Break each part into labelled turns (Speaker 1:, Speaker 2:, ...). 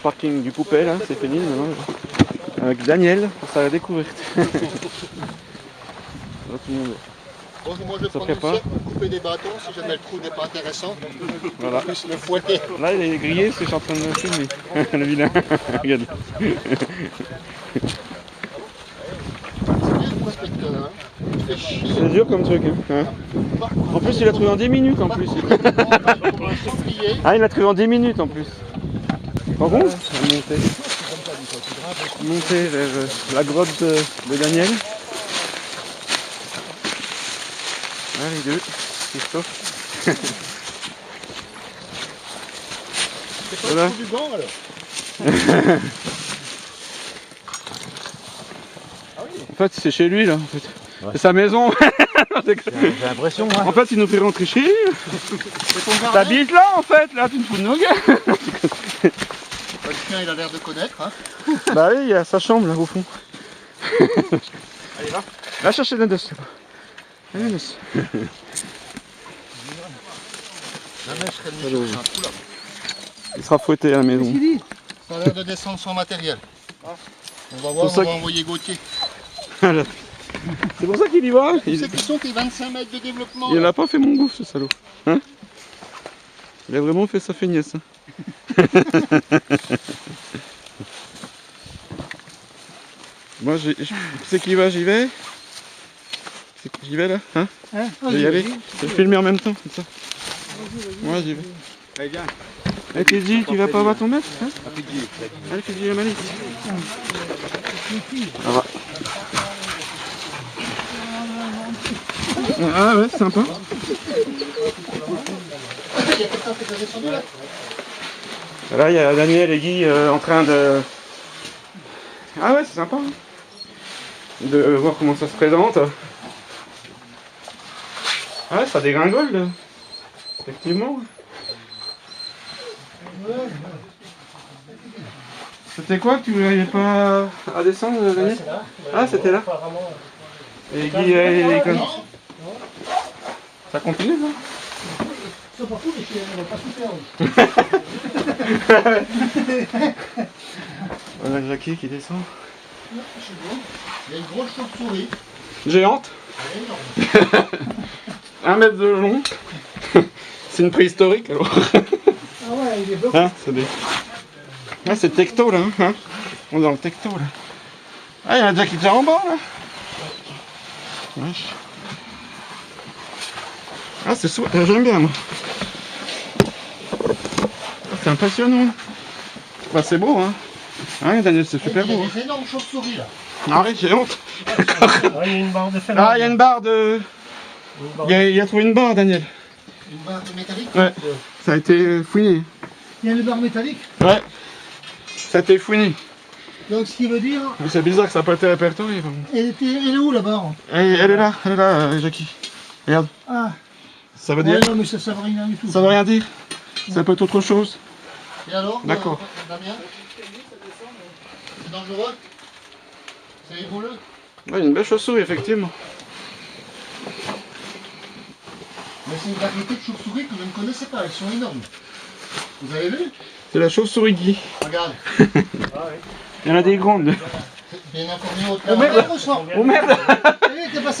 Speaker 1: parking du Coupet, là, c'est fini maintenant. Avec Daniel pour sa découverte. Là, tout le monde.
Speaker 2: Bon, moi je vais prendre une serre pour couper des bâtons si jamais le trou n'est pas intéressant.
Speaker 1: Voilà.
Speaker 2: Plus le fouetter.
Speaker 1: Là il est grillé parce que je suis en train de le filmer. Le vilain. Regarde. C'est dur comme truc. Hein. En plus il l'a trouvé en 10 minutes en plus. Ah il l'a trouvé en 10 minutes en plus. Par contre, monter vers la grotte de Daniel. Ah, les deux, Christophe.
Speaker 2: C'est pas voilà. Le trou du banc alors.
Speaker 1: En fait c'est chez lui là. En fait. Ouais. C'est sa maison. J'ai
Speaker 3: l'impression. Hein.
Speaker 1: En fait il nous fait rentrer chez lui. T'habites là en fait, là tu te fous de nos gars.
Speaker 2: Le chien il a l'air de connaître. Hein.
Speaker 1: Bah oui, il y a sa chambre là au fond. Allez va. Va chercher Nados là-bas. Allez Nados. Il sera fouetté à la maison.
Speaker 2: Ça a l'air de descendre son matériel. On va voir, on va envoyer Gauthier.
Speaker 1: C'est pour ça qu'il y va.
Speaker 2: C'est qu'ils sont tes 25 mètres de développement.
Speaker 1: Il n'a pas fait mon gouffre ce salaud. Hein, il a vraiment fait sa feignasse. Hein. Moi, c'est qui va, j'y vais. J'y vais là, hein, je vais y aller. Je vais filmer en même temps, comme ça. Moi, j'y vais. Allez, viens. Allez, Fidji, tu vas pas voir ton maître, hein? Allez, Fidji, la malice. Ah ouais, c'est sympa. Là, il y a Daniel et Guy en train de... Ah ouais, c'est sympa. Hein, de voir comment ça se présente. Ah ouais, ça dégringole là. Effectivement. C'était quoi que tu n'arrivais pas à descendre, Daniel? Ah, c'était là. Et Guy, ça continue là?
Speaker 2: Ça partout, les chiens, on va pas super.
Speaker 1: Voilà Jackie qui descend.
Speaker 2: Il y a une grosse chauve-souris.
Speaker 1: Géante. 1 mètre de long. C'est une préhistorique alors.
Speaker 2: Ah ouais, il est bloqué.
Speaker 1: Hein, c'est des... Ah, c'est tecto là. Hein, on est dans le tecto là. Ah, il y en a déjà qui est déjà en bas là. Wesh. Ah, c'est j'aime bien moi. Ah, c'est impressionnant. Bah, c'est beau hein. Ah, Daniel, c'est super beau.
Speaker 2: Il y a des énormes chauves-souris là.
Speaker 1: Arrête, j'ai honte.
Speaker 3: Ah, il y a une barre de fer.
Speaker 1: Ah, il y a une barre de... Il a trouvé une barre, Daniel.
Speaker 2: Une barre métallique?
Speaker 1: Ouais, ça a été fouiné.
Speaker 2: Il y a une barre métallique?
Speaker 1: Ouais, ça a été fouiné.
Speaker 2: Donc ce qui veut dire...
Speaker 1: Mais c'est bizarre que ça n'a pas été répertorié.
Speaker 2: Elle est où la barre?
Speaker 1: Elle est là, Jackie. Regarde.
Speaker 2: Ah.
Speaker 1: Ça veut dire...
Speaker 2: non, mais ça ne veut rien du tout.
Speaker 1: Ça veut rien dire. Ça peut être autre chose.
Speaker 2: Et alors?
Speaker 1: D'accord.
Speaker 2: Damien? C'est dangereux? C'est rigoleux?
Speaker 1: Ouais, une belle chauve-souris, effectivement.
Speaker 2: Mais c'est une variété de chauves-souris que je ne connaissais pas, elles sont énormes. Vous avez vu?
Speaker 1: C'est la chauve-souris Guy.
Speaker 2: Regarde.
Speaker 1: Il y en a des grandes.
Speaker 2: Bien informé au
Speaker 1: Oh merde! Oh merde!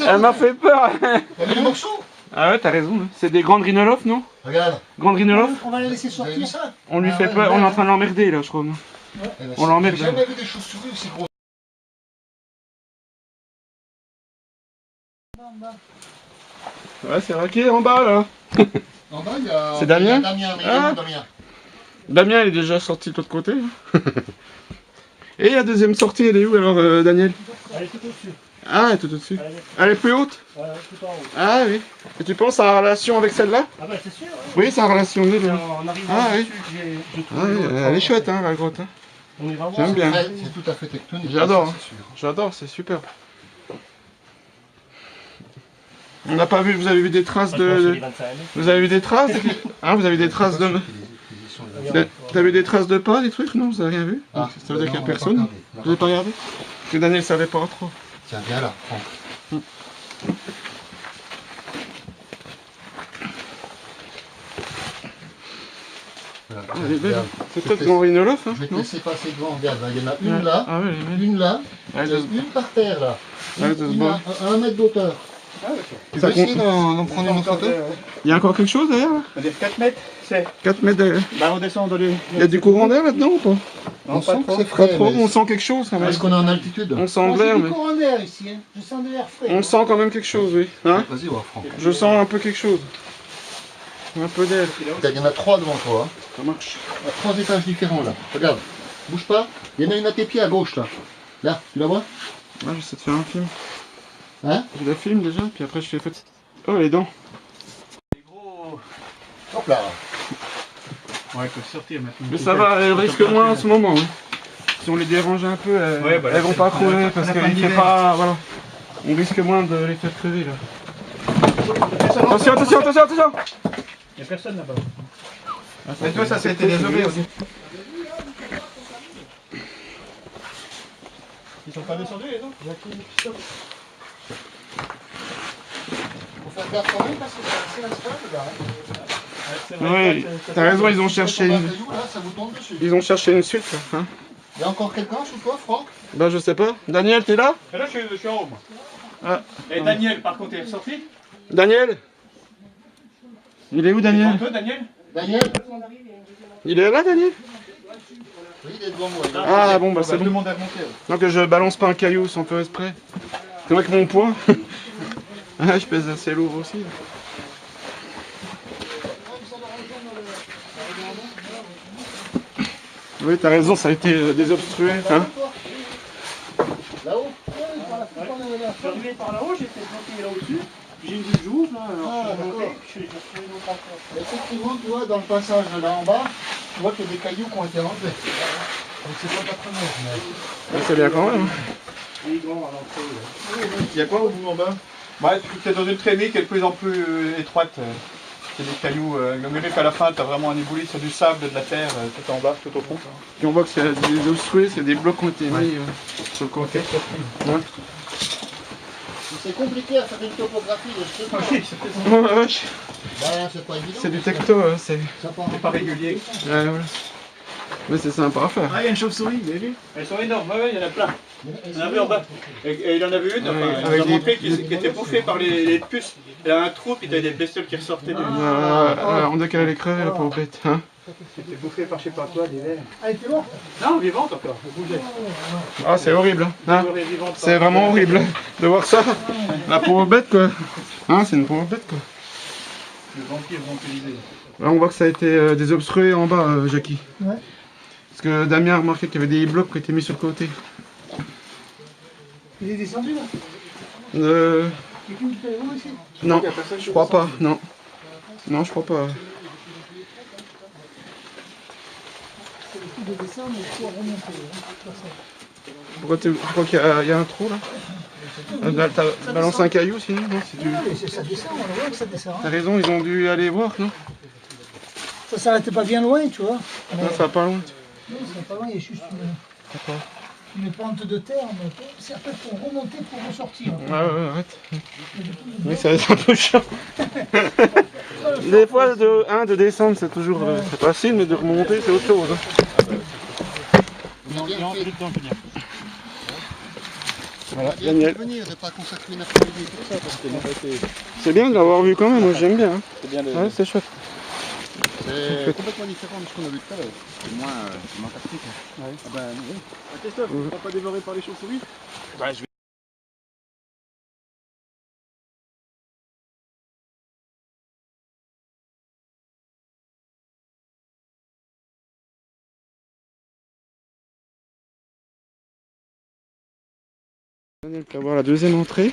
Speaker 1: Elle m'a fait peur!
Speaker 2: T'as vu les morceaux?
Speaker 1: Ah ouais, t'as raison. Hein. C'est des grandes rhinolophes, non?
Speaker 2: Regarde.
Speaker 1: Grandes rhinolophes?
Speaker 2: On va les laisser sortir. Ça
Speaker 1: on lui fait peur, on est en train de l'emmerder là, je crois. Ouais. On l'emmerde.
Speaker 2: J'ai jamais vu des chauves-souris aussi grosses.
Speaker 1: Ouais, c'est Raquet en bas là.
Speaker 2: En bas, il y a...
Speaker 1: C'est Damien?
Speaker 2: Damien, mais il est où, Damien?
Speaker 1: Damien, il est déjà sorti de l'autre côté. Et la deuxième sortie, elle est où alors, Daniel?
Speaker 3: Elle est tout au-dessus.
Speaker 1: Ah, elle est tout au-dessus. Elle est plus haute?
Speaker 3: Ouais, tout en haut.
Speaker 1: Ah oui. Et tu penses à la relation avec celle-là?
Speaker 3: Ah bah c'est sûr.
Speaker 1: Oui, c'est en relation de deux.
Speaker 3: En arrivant
Speaker 1: oui.
Speaker 3: dessus,
Speaker 1: Elle est chouette, hein, la grotte. Hein. J'aime bien.
Speaker 2: C'est tout à fait tectonique.
Speaker 1: J'adore. Hein. J'adore, c'est superbe. On n'a pas vu, vous avez vu des traces de... Vous avez vu des traces hein, vous avez vu des traces de... T'as vu des traces de pas, des trucs? Non, vous avez rien vu? Ça veut dire qu'il n'y a personne? Vous n'avez pas regardé? Parce que Daniel ne savait pas trop.
Speaker 2: Tiens, viens là, prends. Voilà.
Speaker 1: Elle est belle.
Speaker 2: Regarde.
Speaker 1: C'est peut-être grand rhinolophe, hein,
Speaker 2: Je vais te
Speaker 1: non?
Speaker 2: laisser passer devant, regarde, là, il y en a une là,
Speaker 1: Ah ouais, elle est belle.
Speaker 2: une là,
Speaker 1: Elle
Speaker 2: et
Speaker 1: doit se-
Speaker 2: une par terre là.
Speaker 1: Elle doit se
Speaker 2: Une
Speaker 1: voir.
Speaker 2: à 1 mètre d'auteur. Tu
Speaker 1: Ça
Speaker 2: veux essayer
Speaker 1: compte-
Speaker 2: d'en prendre une photo?
Speaker 1: Il y a encore quelque chose derrière là?
Speaker 4: On va dire 4 mètres, c'est.
Speaker 1: 4 mètres derrière.
Speaker 4: Bah, on descend dans les.
Speaker 1: Il y a du courant d'air là-dedans ou pas?
Speaker 2: On sent que c'est
Speaker 1: Pas
Speaker 2: frais,
Speaker 1: trop,
Speaker 2: mais
Speaker 1: on sent quelque chose quand même.
Speaker 2: est-ce qu'on est en altitude?
Speaker 1: On sent de l'air, mais.
Speaker 3: courant d'air ici, hein. Je sens de l'air frais.
Speaker 1: On sent quand même quelque chose, oui. Hein?
Speaker 2: Vas-y, voir Franck.
Speaker 1: Je sens un peu quelque chose. Un peu d'air.
Speaker 2: Il y en a 3 devant toi. Hein.
Speaker 1: Ça marche.
Speaker 2: Il y a 3 étages différents là. Regarde, bouge pas. Il y en a une à tes pieds à gauche là. Là, tu la vois?
Speaker 1: Ouais, j'essaie de faire un film.
Speaker 2: Hein?
Speaker 1: Je la filme déjà, puis après je fais. Oh, les dents.
Speaker 4: Les gros.
Speaker 2: Hop là.
Speaker 4: Ouais, ils peuvent sortir maintenant.
Speaker 1: Mais ça va, elles risquent moins en ce moment. Hein. Si on les dérange un peu,
Speaker 4: Ouais, bah là,
Speaker 1: elles vont
Speaker 4: c'est-
Speaker 1: pas crever
Speaker 4: on a
Speaker 1: parce
Speaker 4: pas
Speaker 1: qu'il fait
Speaker 4: d'hiver.
Speaker 1: pas. Voilà. On risque moins de les faire crever là. Attention, attention, attention, attention!
Speaker 4: Il n'y a personne là-bas.
Speaker 1: Mais
Speaker 4: toi, ça, c'était les objets aussi. Ils sont pas descendus les autres?
Speaker 2: Faut faire gaffe quand même parce que c'est assez instable, là.
Speaker 1: Oui, t'as raison, ils ont cherché
Speaker 2: Quand on
Speaker 1: une.
Speaker 2: a un caillou, là, ça vous tombe dessus.
Speaker 1: Ils ont cherché une suite là. Hein?
Speaker 2: Il y a encore quelqu'un sous toi, Franck?
Speaker 1: Bah je sais pas. Daniel, t'es là?
Speaker 4: Et là, je suis en haut, moi.
Speaker 1: Ah.
Speaker 4: Et Daniel, par contre, est ressorti.
Speaker 1: Daniel? Il est où Daniel?
Speaker 4: Un peu, Daniel.
Speaker 2: Daniel?
Speaker 1: Il est là Daniel?
Speaker 2: Oui, il est devant moi.
Speaker 1: Ah bon bah c'est
Speaker 4: Tout le
Speaker 1: bon.
Speaker 4: monde a remonté.
Speaker 1: Donc je balance pas un caillou sans faire exprès. C'est vrai que mon poids. Ah je pèse assez lourd aussi. Là. Oui t'as raison, ça a été désobstrué. Hein?
Speaker 2: Là-haut?
Speaker 3: Je suis arrivé par là-haut, j'ai fait monter là au-dessus. J'ai une vue j'ouvre là, alors
Speaker 2: Ah,
Speaker 3: je suis monté,
Speaker 2: d'accord.
Speaker 3: je suis retrouvé une autre encore.
Speaker 2: Effectivement, tu vois, dans le passage là en bas, tu vois qu'il y a des cailloux qui ont été enlevés. Donc c'est pas ta première, mais...
Speaker 1: Ouais, c'est bien quand même.
Speaker 3: Il est grand à l'entrée. là.
Speaker 4: Il y a quoi au bout en bas? Ouais, c'est dans une traînée qui est de plus en plus étroite. C'est des cailloux. Le mieux qu'à la fin, tu as vraiment un éboulis sur du sable, de la terre, tout en bas, tout au fond.
Speaker 1: Puis on voit que c'est désobstrué, c'est des blocs qui ont été mis sur le côté. Ouais.
Speaker 2: C'est compliqué à faire une topographie de ce truc.
Speaker 4: Oui,
Speaker 1: Oh la vache,
Speaker 2: Bah, c'est pas évident.
Speaker 1: c'est du tecto, hein, c'est.
Speaker 2: Ça part
Speaker 4: c'est pas régulier.
Speaker 1: Ouais, voilà. Mais c'est sympa à faire.
Speaker 4: Ah, il y a une chauve-souris, vous avez vu? Elles sont énormes, ouais, il y en a plein. Il y en avait en bas. Et il en avait une, enfin,
Speaker 1: Ouais,
Speaker 4: il
Speaker 1: avec
Speaker 4: nous a montré qui était bouffée par les puces. Elle a un trou, puis t'avais des bestioles qui ressortaient du.
Speaker 1: On dirait qu'elle allait crever la pauvre bête. Hein?
Speaker 4: C'était bouffée par je sais pas quoi, des vers.
Speaker 3: Ah, il était mort?
Speaker 4: Non, vivante encore, elle bougeait.
Speaker 1: Ah c'est horrible. Hein?
Speaker 4: Elle est vivante,
Speaker 1: C'est vraiment horrible de voir ça. La pauvre bête quoi. Hein, c'est une pauvre bête quoi.
Speaker 4: Les vampires vont utiliser.
Speaker 1: Là on voit que ça a été désobstrué en bas, Jackie.
Speaker 3: Ouais.
Speaker 1: Parce que Damien a remarqué qu'il y avait des blocs qui étaient mis sur le côté.
Speaker 3: Il est descendu là? Quelqu'un qui fait où ici?
Speaker 1: Non, je crois pas, non. Non, je crois pas.
Speaker 3: C'est le coup de descendre, mais il faut remonter. Hein, de toute façon.
Speaker 1: Pourquoi tu crois qu'il y a un trou là? T'as balancé un caillou sinon? Non, si tu...
Speaker 3: Ah, mais ça descend, on voit que ça descend.
Speaker 1: T'as raison, ils ont dû aller voir, non?
Speaker 3: Ça s'arrête pas bien loin, tu vois.
Speaker 1: Non, ça va pas loin.
Speaker 3: Non, c'est pas loin, il y a juste
Speaker 1: D'accord.
Speaker 3: une pente de terre, mais c'est en fait pour remonter, pour ressortir.
Speaker 1: Ouais, arrête. Oui, ça va être un peu chiant. Des fois, de descendre, c'est toujours c'est facile, mais de remonter, c'est autre chose. Hein. Voilà, Daniel.
Speaker 2: Venir, j'ai pas consacré une après-midi pour ça parce que
Speaker 1: C'est bien de l'avoir vu quand même, moi j'aime bien. Hein.
Speaker 4: C'est bien de.
Speaker 1: Ouais, c'est chouette.
Speaker 2: c'est complètement différent de ce qu'on a vu tout à l'heure.
Speaker 5: C'est moins tactique.
Speaker 2: Ah ben oui.
Speaker 4: Christophe, tu vas pas dévoré par les chauves-souris?
Speaker 5: Bah, je vais
Speaker 1: Daniel peut avoir la deuxième entrée.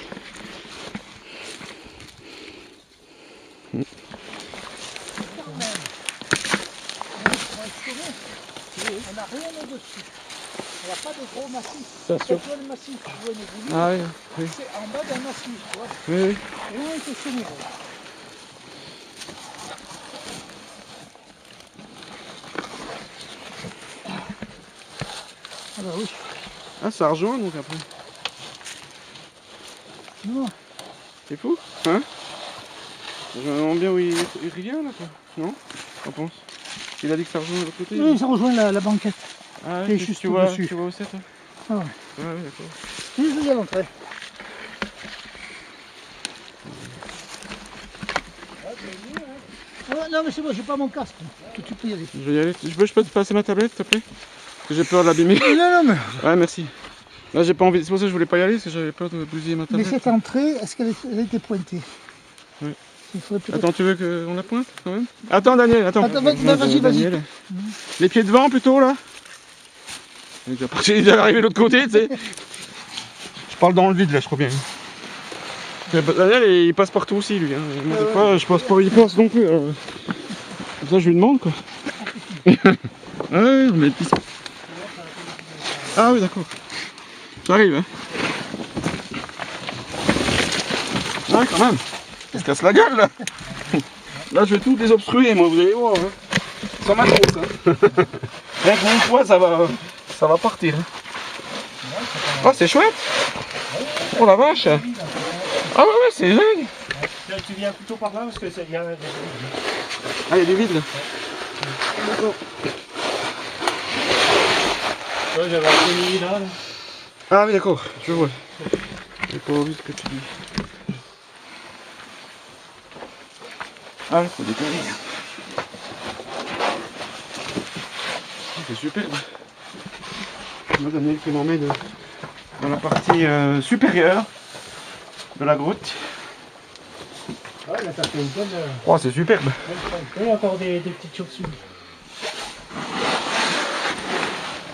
Speaker 3: On n'a rien au-dessus. Il n'y a pas de gros massif.
Speaker 1: Ça
Speaker 3: C'est toi le massif, tu vois, une
Speaker 1: Ah oui, oui,
Speaker 3: c'est en bas d'un massif, tu vois.
Speaker 1: oui, oui.
Speaker 3: Et on était chez nous. Ah bah oui.
Speaker 1: Ah, ça rejoint donc après.
Speaker 3: Non,
Speaker 1: C'est fou, hein? Je me demande bien où il revient là quoi. Non? On pense. Il a dit que ça rejoint de l'autre côté.
Speaker 3: Oui, ça rejoint la banquette.
Speaker 1: Ah,
Speaker 3: Et
Speaker 1: ouais,
Speaker 3: juste
Speaker 1: tu vois
Speaker 3: au-dessus.
Speaker 1: où c'est toi?
Speaker 3: Ah ouais.
Speaker 1: Ouais, ouais, d'accord.
Speaker 3: Oui, je viens d'entrer. Ouais, non mais c'est bon, j'ai pas mon casque. Tu peux y aller.
Speaker 1: Je vais y aller. Je peux te passer ma tablette, s'il te plaît? Parce que j'ai peur de l'abîmer.
Speaker 3: Non, mais...
Speaker 1: Ouais, merci. Là, j'ai pas envie. C'est pour ça que je voulais pas y aller, parce que j'avais peur de bousiller ma
Speaker 3: Mais
Speaker 1: tablette.
Speaker 3: cette entrée, est-ce qu'elle elle a été pointée?
Speaker 1: Oui.
Speaker 3: Il faudrait peut-être...
Speaker 1: Attends, tu veux qu'on la pointe quand même? Attends, Daniel, attends.
Speaker 3: Attends, vas-y.
Speaker 1: Daniel. Les pieds devant plutôt, là? Il est déjà parti, il est déjà arrivé de l'autre côté, tu sais. Je parle dans le vide, là, je crois bien. Daniel, il passe partout aussi, lui. Hein. Moi, des fois, je passe pas, il passe non plus. Alors... Comme ça, je lui demande, quoi. Ouais, on met le piste. Ah oui, d'accord. J'arrive, hein. Ah, quand même. Il se casse la gueule, là. Là, je vais tout désobstruer, moi, vous allez voir. Hein. Ça m'accroche, hein. Rien que mon poids, ça va partir. Hein. Oh, c'est chouette. Oh, la vache. Ah ouais, c'est dingue.
Speaker 3: Tu viens plutôt par là parce que il y a...
Speaker 1: Ah, il y a du vide, là.
Speaker 3: Ouais, j'avais un peu mis là.
Speaker 1: Ah oui, d'accord, je vois. J'ai pas vu ce que tu dis. Ah, il faut décoller. C'est superbe. Moi, Daniel qui m'emmène dans la partie supérieure de la grotte.
Speaker 3: Ouais, là, ça fait une bonne...
Speaker 1: Oh, c'est superbe.
Speaker 3: Il y a encore des petites chaussures.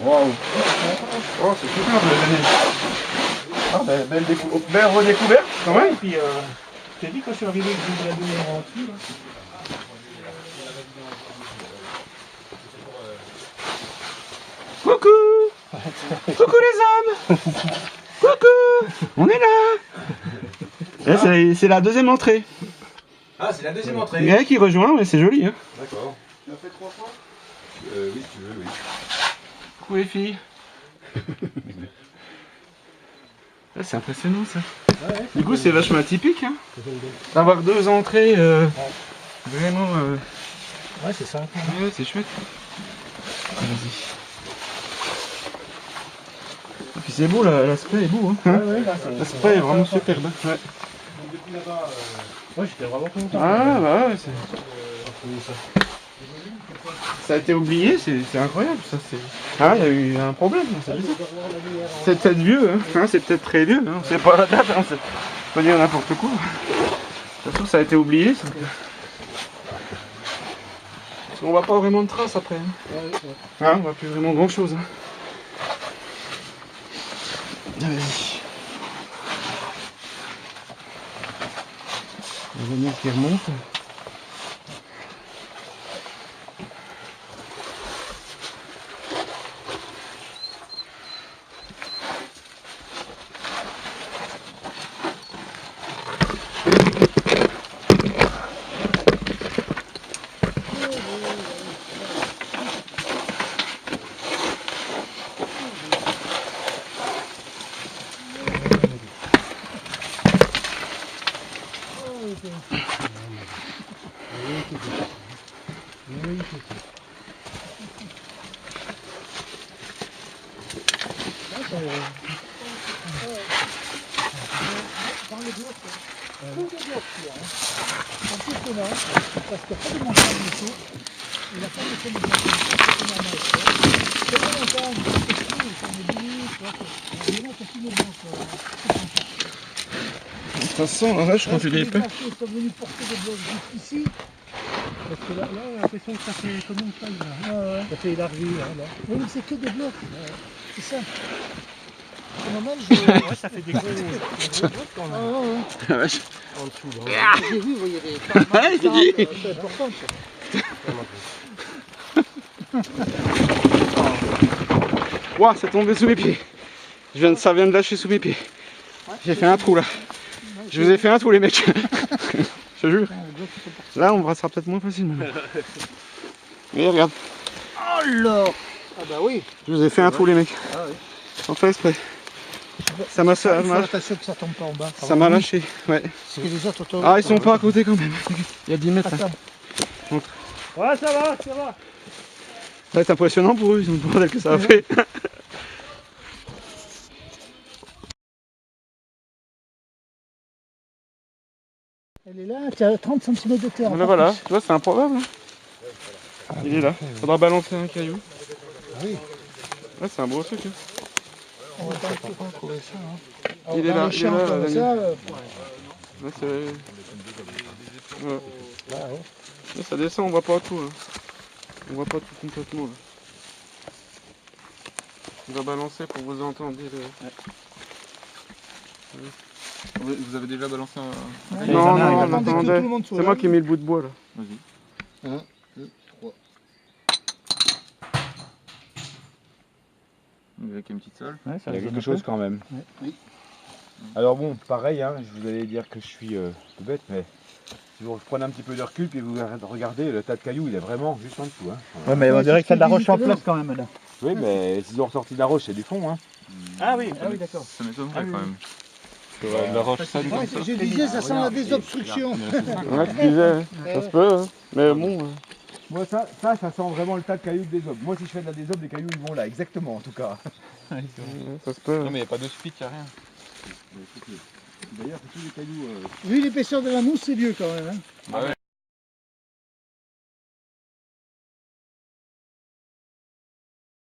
Speaker 1: Waouh. Oh, c'est superbe, Daniel. Ah, belle redécouverte, quand même.
Speaker 3: Et puis, je t'ai dit quand je suis arrivé que j'ai la demi en dessus, là.
Speaker 1: Coucou. Coucou les hommes. Coucou. On est là. C'est la deuxième entrée.
Speaker 5: Ah, c'est la deuxième entrée.
Speaker 1: Il y en a qui rejoint, mais c'est joli. Hein.
Speaker 5: D'accord.
Speaker 4: Tu l'as fait 3 fois?
Speaker 5: Oui, si tu veux, oui.
Speaker 1: Coucou les filles. Ah, c'est impressionnant ça. Du coup, c'est vachement atypique. Hein, d'avoir 2 entrées vraiment.
Speaker 3: Ouais, c'est ça.
Speaker 1: Ouais, c'est chouette. Vas-y. Et puis c'est beau, l'aspect est beau. Hein. L'aspect est vraiment superbe. Hein. Ouais.
Speaker 3: Ouais, j'étais vraiment content.
Speaker 1: Ah bah ouais, ça a été oublié, c'est incroyable ça. Ah, il y a eu un problème, c'est bizarre. C'est peut-être vieux, hein, c'est peut-être très vieux, hein. On sait pas la date, hein, on peut dire n'importe quoi. De toute façon, ça a été oublié. Ça. Parce qu'on voit pas vraiment de traces après. Hein. Hein, on voit plus vraiment grand chose. Hein. Vas-y. On va venir qui remonte. Ça sent la vache quand tu les pètes.
Speaker 3: Ils sont venus porter des blocs jusqu'ici. Parce que là, on a l'impression que ça fait comme une taille là. Ça fait élargi là. Oui, mais c'est que des blocs. C'est ça. Au moment, ouais, ça fait des gros blocs quand même.
Speaker 1: La vache.
Speaker 3: En dessous là. J'ai vu, vous voyez des c'est important ça.
Speaker 1: Ouah, c'est tombé sous mes pieds. Ça vient de lâcher sous mes pieds. J'ai fait un trou là. Je vous ai fait un trou les mecs. Je te jure. Là on brassera peut-être moins facilement. Mais regarde.
Speaker 3: Oh là. Ah bah oui.
Speaker 1: Je vous ai fait un trou les mecs.
Speaker 3: Ah oui.
Speaker 1: On fait exprès. Ça m'a
Speaker 3: attention que ça tombe pas en bas.
Speaker 1: Ça m'a lâché. Ouais.
Speaker 3: Parce que les autres
Speaker 1: Ah ils sont pas à côté quand même. Il y a 10 mètres là.
Speaker 3: Ouais ça va, ça va.
Speaker 1: Ça va être impressionnant pour eux, ils ont le bordel que ça a fait.
Speaker 3: Elle est là, tu as 30 cm de terre.
Speaker 1: Voilà, voilà, tu vois, c'est improbable. Hein. Il est là, faudra balancer un caillou.
Speaker 2: Oui.
Speaker 1: Ouais, c'est un beau truc. Hein.
Speaker 3: On va pas trouver ça. Hein.
Speaker 1: Il est là,
Speaker 3: le champ
Speaker 1: là,
Speaker 3: comme
Speaker 1: là,
Speaker 3: ça.
Speaker 1: Là, c'est... Ouais.
Speaker 3: Ouais.
Speaker 1: Là, ça descend, on voit pas tout. Hein. On voit pas tout complètement. Là. On va balancer pour que vous entendiez le...
Speaker 5: Vous avez déjà balancé un...
Speaker 3: Ouais.
Speaker 1: Non, non,
Speaker 3: il
Speaker 1: on
Speaker 3: attendait que tout
Speaker 1: attendait.
Speaker 3: le monde soit
Speaker 1: C'est
Speaker 3: là.
Speaker 1: moi qui ai mis le bout de bois là.
Speaker 5: Vas-y.
Speaker 2: 1, 2, 3.
Speaker 5: Avec une petite sole.
Speaker 6: Il y a quelque chose quand même.
Speaker 3: Ouais.
Speaker 2: Oui.
Speaker 6: Alors bon, pareil, hein, je vous allais dire que je suis tout bête, mais si vous prenez un petit peu de recul et vous regardez, le tas de cailloux, il est vraiment juste en dessous. Hein.
Speaker 7: Ouais, mais on
Speaker 3: Ouais,
Speaker 7: dirait que
Speaker 3: c'est
Speaker 7: c'est de la
Speaker 3: ce que
Speaker 7: roche
Speaker 3: je
Speaker 7: en
Speaker 3: disais
Speaker 7: place quand même là.
Speaker 6: Oui, mais s'ils ont ressorti de la roche, c'est du fond. Hein.
Speaker 7: Ah oui,
Speaker 5: d'accord. Ça m'étonnerait
Speaker 3: Ah oui.
Speaker 5: quand même.
Speaker 1: La roche saine
Speaker 3: Ouais, je disais, ça sent la désobstruction.
Speaker 1: Ouais, tu disais, ça se peut. Hein. Mais bon.
Speaker 6: Moi, ça sent vraiment le tas de cailloux de désob. Moi, si je fais de la désob, les cailloux, ils vont là, exactement en tout cas.
Speaker 1: Ça se peut.
Speaker 5: Non mais il n'y a pas de spit, il n'y a rien.
Speaker 6: D'ailleurs, c'est tous les cailloux...
Speaker 3: Vu l'épaisseur de la mousse, c'est vieux quand même. Hein.
Speaker 5: Ah ouais.